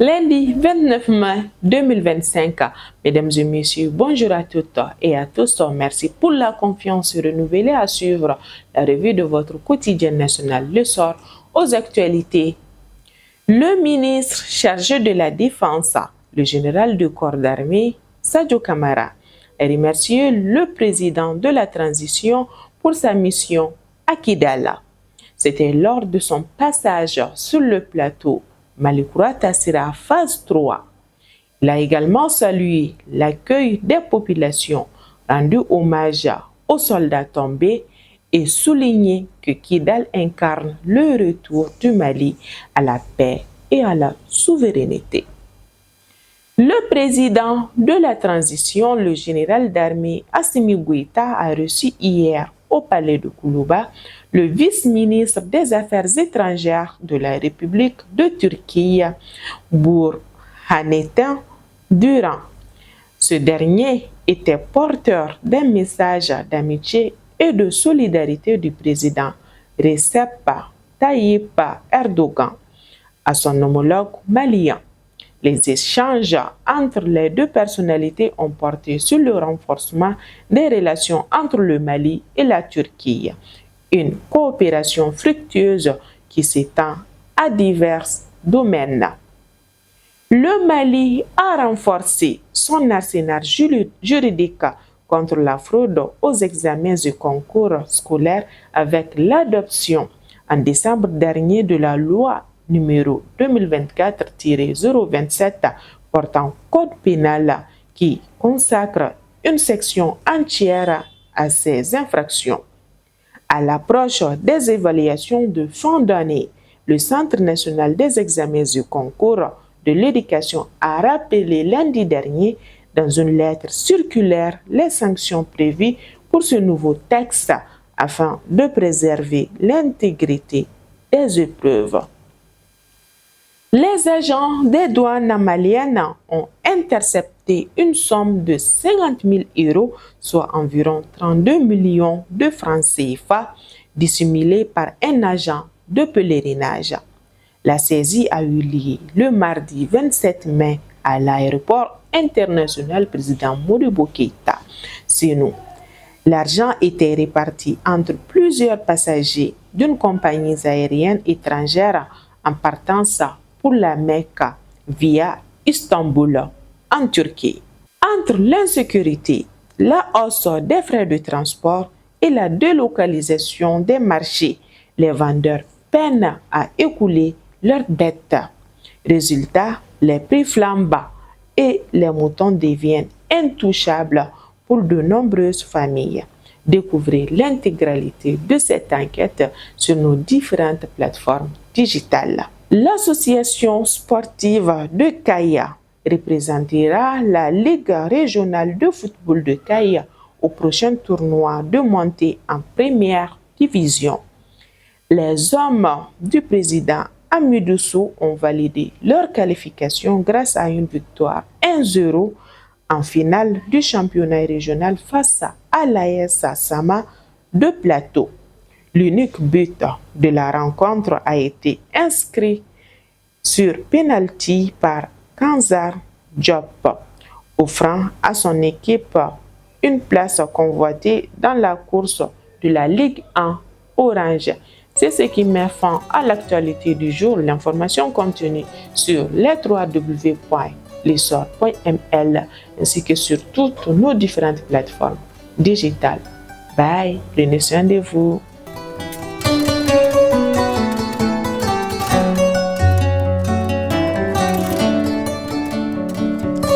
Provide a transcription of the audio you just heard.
Lundi 29 mai 2025, mesdames et messieurs, bonjour à toutes et à tous. Merci pour la confiance renouvelée à suivre la revue de votre quotidien national Le Sort aux actualités. Le ministre chargé de la Défense, le général de corps d'armée, Sadio Kamara, a remercié le président de la transition pour sa mission à Kidal. C'était lors de son passage sur le plateau Malikoura Tassira phase 3. Il a également salué l'accueil des populations, rendu hommage aux soldats tombés et souligné que Kidal incarne le retour du Mali à la paix et à la souveraineté. Le président de la transition, le général d'armée Assimi Goïta, a reçu hier au palais de Koulouba le vice-ministre des Affaires étrangères de la République de Turquie, Burhanettin Duran. Ce dernier était porteur d'un message d'amitié et de solidarité du président Recep Tayyip Erdogan à son homologue malien. Les échanges entre les deux personnalités ont porté sur le renforcement des relations entre le Mali et la Turquie, une coopération fructueuse qui s'étend à divers domaines. Le Mali a renforcé son arsenal juridique contre la fraude aux examens et concours scolaires avec l'adoption en décembre dernier de la loi numéro 2024-027 portant code pénal qui consacre une section entière à ces infractions. À l'approche des évaluations de fin d'année, le Centre national des examens et concours de l'éducation a rappelé lundi dernier dans une lettre circulaire les sanctions prévues pour ce nouveau texte afin de préserver l'intégrité des épreuves. Les agents des douanes maliennes ont intercepté une somme de 50 000 €, soit environ 32 millions de francs CFA, dissimulés par un agent de pèlerinage. La saisie a eu lieu le mardi 27 mai à l'aéroport international président Modibo Keïta. Sinon, l'argent était réparti entre plusieurs passagers d'une compagnie aérienne étrangère en partance pour la Mecque via Istanbul en Turquie. Entre l'insécurité, la hausse des frais de transport et la délocalisation des marchés, les vendeurs peinent à écouler leurs bêtes. Résultat, les prix flambent bas et les moutons deviennent intouchables pour de nombreuses familles. Découvrez l'intégralité de cette enquête sur nos différentes plateformes digitales. L'association sportive de Kaya représentera la Ligue régionale de football de Kaya au prochain tournoi de montée en première division. Les hommes du président Hamidou Sow ont validé leur qualification grâce à une victoire 1-0 en finale du championnat régional face à l'AS Sama de Plateau. L'unique but de la rencontre a été inscrit sur penalty par Kanzar Diop, offrant à son équipe une place convoitée dans la course de la Ligue 1 Orange. C'est ce qui met fin à l'actualité du jour. L'information contenue sur les www.lesort.ml ainsi que sur toutes nos différentes plateformes digitales. Bye, prenez soin de vous.